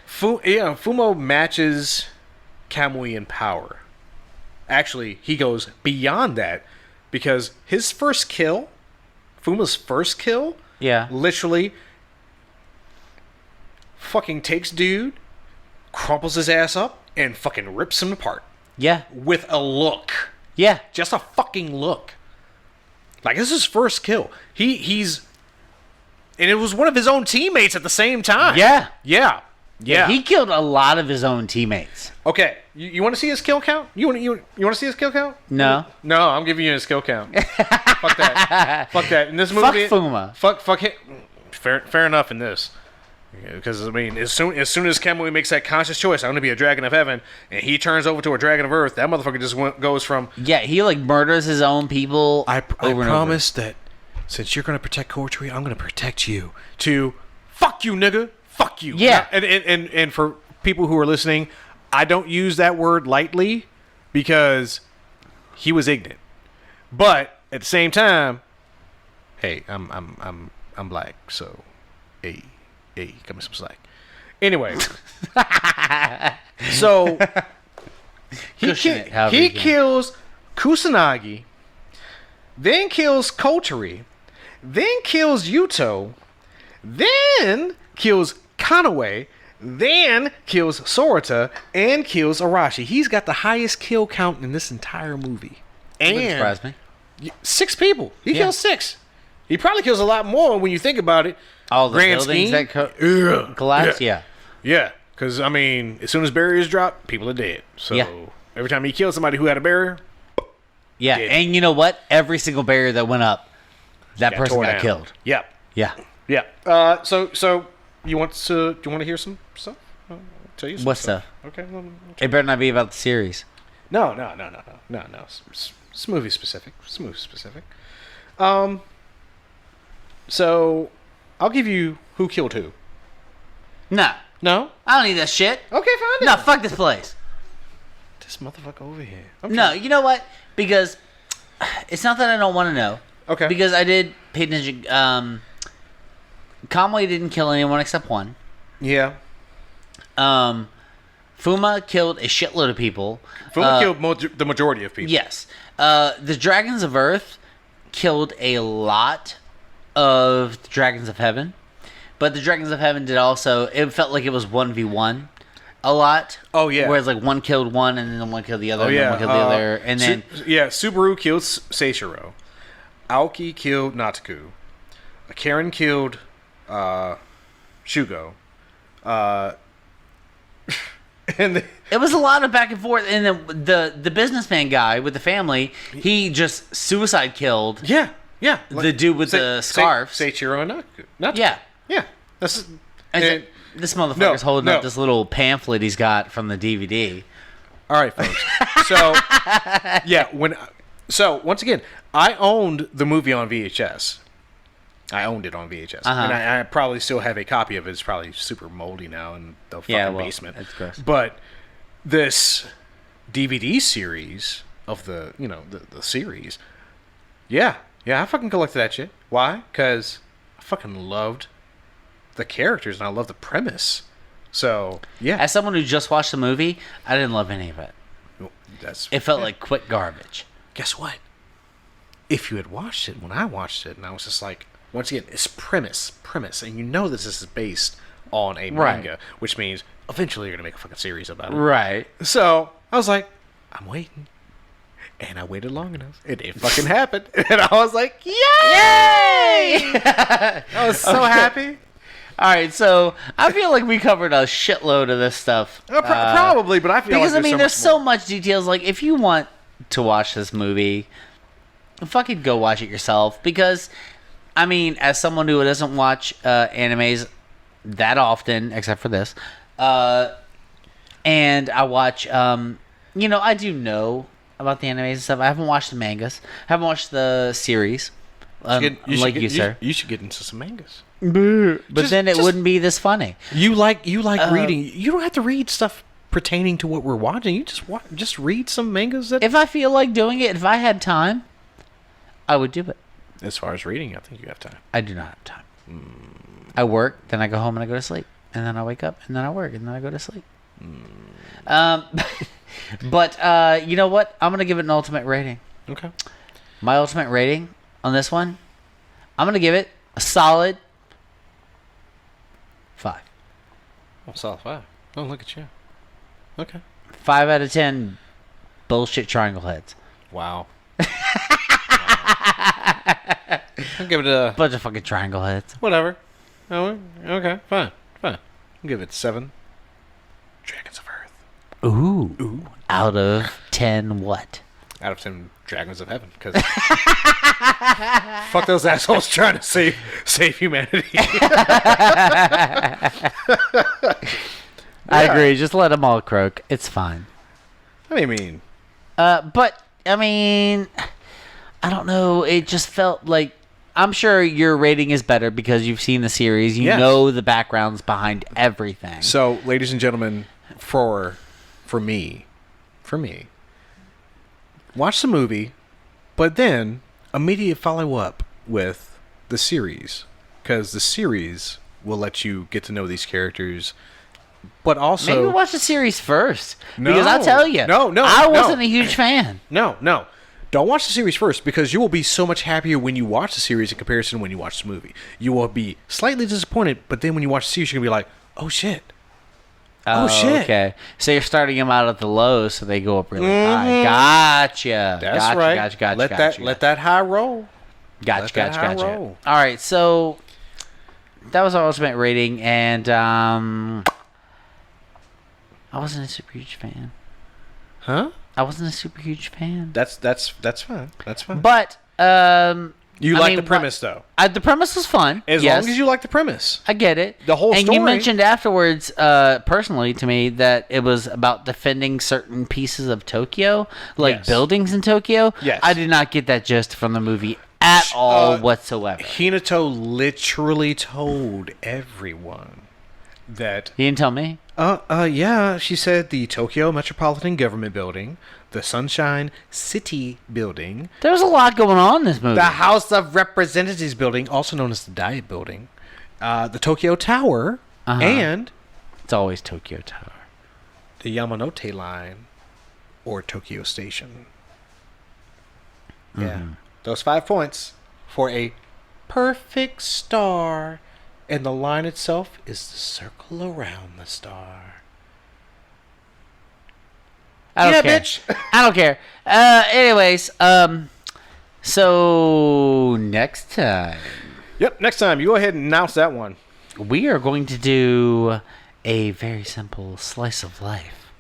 Fumo matches Kamui in power. Actually, he goes beyond that because his first kill, Fuma's first kill, literally fucking takes dude, crumples his ass up, and fucking rips him apart. Yeah. With a look. Yeah. Just a fucking look. Like, this is his first kill. He's... And it was one of his own teammates at the same time. Yeah. Yeah. He killed a lot of his own teammates. Okay. You want to see his kill count? You want to see his kill count? No. No, I'm giving you his kill count. Fuck that. Fuck that. In this movie... Fuck Fuma. Fuck him. Fair enough in this. Because, I mean, as soon as Kamui makes that conscious choice, I'm going to be a dragon of heaven, and he turns over to a dragon of earth, that motherfucker just goes from... Yeah, he, like, murders his own people I promise that since you're going to protect Kortree, I'm going to protect you. To, fuck you, nigga. Fuck you. Yeah. And for people who are listening, I don't use that word lightly because he was ignorant. But, at the same time, hey, I'm black, so, hey, cut me some slack. Anyway, so he kills Kusanagi, then kills Kotori, then kills Yuto, then kills Kanoe, then kills Sorata, and kills Arashi. He's got the highest kill count in this entire movie. Wouldn't surprise me. 6 people. He kills 6. He probably kills a lot more when you think about it. All the buildings that collapse? Yeah. Yeah, because, I mean, as soon as barriers drop, people are dead. So every time he kills somebody who had a barrier, dead. And you know what? Every single barrier that went up, that person got killed. Yeah. So you want to hear some stuff? I'll tell you some stuff? Okay. It better not be about the series. No. It's movie specific. So I'll give you who killed who. No. No? I don't need that shit. Okay, fine. No, fuck this place. This motherfucker over here. No, you know what? Because it's not that I don't want to know. Okay. Because I did pay attention. Conway didn't kill anyone except one. Yeah. Fuma killed a shitload of people. Fuma killed the majority of people. Yes. The Dragons of Earth killed a lot of the Dragons of Heaven. But the Dragons of Heaven did also... It felt like it was 1v1 a lot. Oh, yeah. Whereas, like, one killed one, and then one killed the other, and then one killed the other. And then... Subaru killed Seishiro. Aoki killed Natsuko. Karen killed Shugo. And it was a lot of back and forth. And then the businessman guy with the family, he just suicide killed... Yeah. The dude with the scarf. Seichiro and Natsuko. Yeah. This motherfucker's holding up this little pamphlet he's got from the DVD. All right, folks. So, once again, I owned the movie on VHS. I owned it on VHS. And I probably still have a copy of it. It's probably super moldy now in the fucking basement. That's gross. But this DVD series of the series, I fucking collected that shit. Why? Because I fucking loved the characters and I love the premise. So, yeah. As someone who just watched the movie, I didn't love any of it. It felt like quick garbage. Guess what? If you had watched it when I watched it, and I was just like, once again, it's premise, and you know this is based on a manga, which means eventually you're gonna make a fucking series about it. Right. So I was like, I'm waiting. And I waited long enough. And it fucking happened. And I was like, yay! I was so happy. All right, so I feel like we covered a shitload of this stuff. Probably, but I feel because like there's so much details. Like, if you want to watch this movie, fucking go watch it yourself. Because, I mean, as someone who doesn't watch animes that often, except for this, and I watch, I do know about the animes and stuff. I haven't watched the mangas. I haven't watched the series. Sir. You should get into some mangas. But then it wouldn't be this funny. You like reading. You don't have to read stuff pertaining to what we're watching. You just read some mangas. If I feel like doing it, if I had time, I would do it. As far as reading, I think you have time. I do not have time. I work, then I go home and I go to sleep, and then I wake up and then I work and then I go to sleep. But you know what? I'm gonna give it an ultimate rating. Okay. My ultimate rating on this one, I'm gonna give it a solid 5. Oh, solid 5. Oh, look at you. Okay. 5 out of 10 bullshit triangle heads. Wow. I'll give it a bunch of fucking triangle heads. Whatever. Oh, okay, fine. I'll give it 7 Dragons of Earth. Ooh. Out of 10 what? Out of 10 Dragons of Heaven, because fuck those assholes trying to save humanity. I agree. Just let them all croak. It's fine. I mean, but I mean, I don't know. It just felt like, I'm sure your rating is better because you've seen the series. You know the backgrounds behind everything. So, ladies and gentlemen, for me, watch the movie, but then immediately follow up with the series, because the series will let you get to know these characters. But also, maybe watch the series first. Because I'll tell you, I wasn't a huge fan. No. Don't watch the series first, because you will be so much happier when you watch the series in comparison to when you watch the movie. You will be slightly disappointed, but then when you watch the series, you're going to be like, oh, shit. Oh, shit. Okay. So you're starting them out at the low, so they go up really high. Gotcha. That's right. Gotcha. Let that high roll. Gotcha. All right, so that was our ultimate rating, and I wasn't a super huge fan. Huh? I wasn't a super huge fan. That's fine. That's fine. But you like the premise, though. The premise was fun. As long as you like the premise. I get it. The whole story. And you mentioned afterwards, personally to me, that it was about defending certain pieces of Tokyo, like buildings in Tokyo. Yes. I did not get that gist from the movie at all whatsoever. Hinato literally told everyone that... He didn't tell me? Yeah. She said the Tokyo Metropolitan Government Building, the Sunshine City Building. There was a lot going on in this movie. The House of Representatives Building, also known as the Diet Building. The Tokyo Tower. And... It's always Tokyo Tower. The Yamanote Line. Or Tokyo Station. Yeah. Those 5 points for a perfect star. And the line itself is the circle around the star. I don't care. Bitch. I don't care. Anyways, so next time. Yep, next time. You go ahead and announce that one. We are going to do a very simple slice of life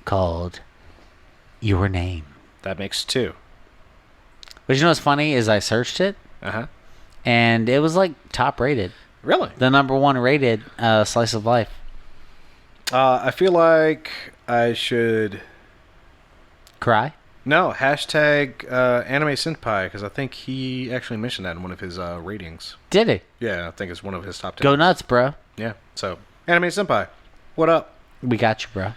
called Your Name. That makes 2. But you know what's funny is I searched it. And it was like top rated. Really? The number 1 rated slice of life. I feel like I should... Cry? No, hashtag Anime Senpai, because I think he actually mentioned that in one of his ratings. Did he? Yeah, I think it's one of his top 10. Go nuts, bro. Yeah, so, Anime Senpai, what up? We got you, bro.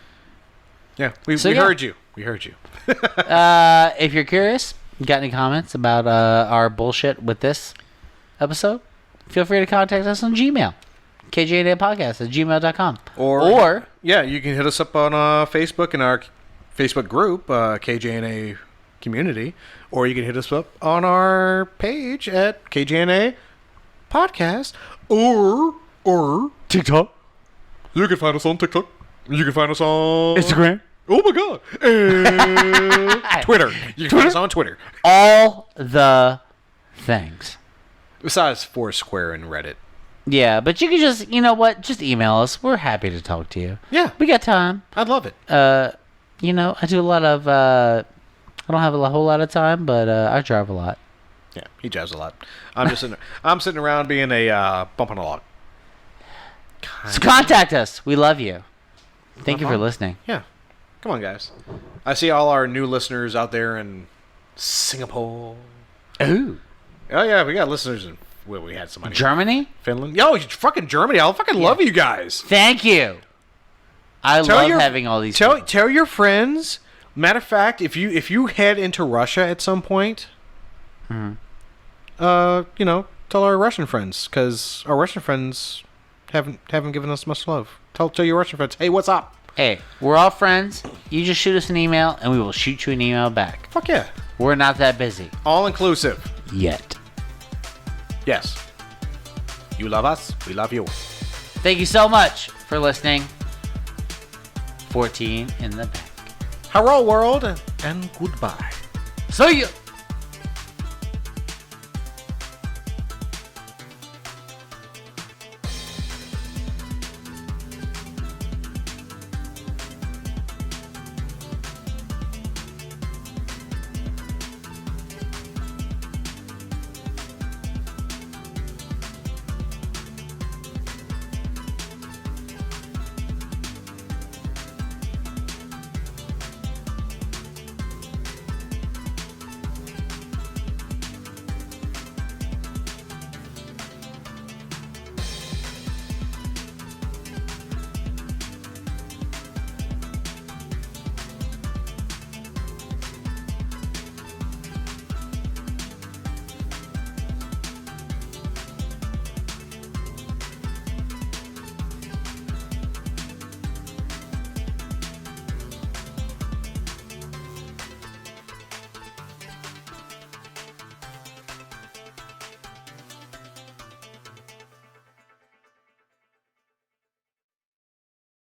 Yeah, we heard you. We heard you. If you're curious, you got any comments about our bullshit with this episode, feel free to contact us on Gmail. kjnapodcast@gmail.com. Or yeah, you can hit us up on Facebook in our Facebook group, KJNA Community, or you can hit us up on our page at KJNA Podcast, or TikTok. You can find us on TikTok. You can find us on Instagram. Oh my God. And Twitter. You can find us on Twitter. All the things. Besides Foursquare and Reddit. Yeah, but you can just, you know what? Just email us. We're happy to talk to you. Yeah. We got time. I'd love it. You know, I do a lot of, I don't have a whole lot of time, but I drive a lot. Yeah, he drives a lot. I'm just I'm sitting around being a bump on a log. So contact us. We love you. Thank you for listening. Yeah. Come on, guys. I see all our new listeners out there in Singapore. Ooh. Oh, yeah, we got listeners in... Well, we had somebody... Germany? Finland? Yo, fucking Germany. I fucking love you guys. Thank you. I love having all these people. Tell your friends. Matter of fact, if you head into Russia at some point, you know, tell our Russian friends, because our Russian friends haven't given us much love. Tell your Russian friends, hey, what's up? Hey, we're all friends. You just shoot us an email, and we will shoot you an email back. Fuck yeah. We're not that busy. All inclusive. Yet. Yes. You love us. We love you. Thank you so much for listening. 14 in the bank. Hello, world, and goodbye. See ya.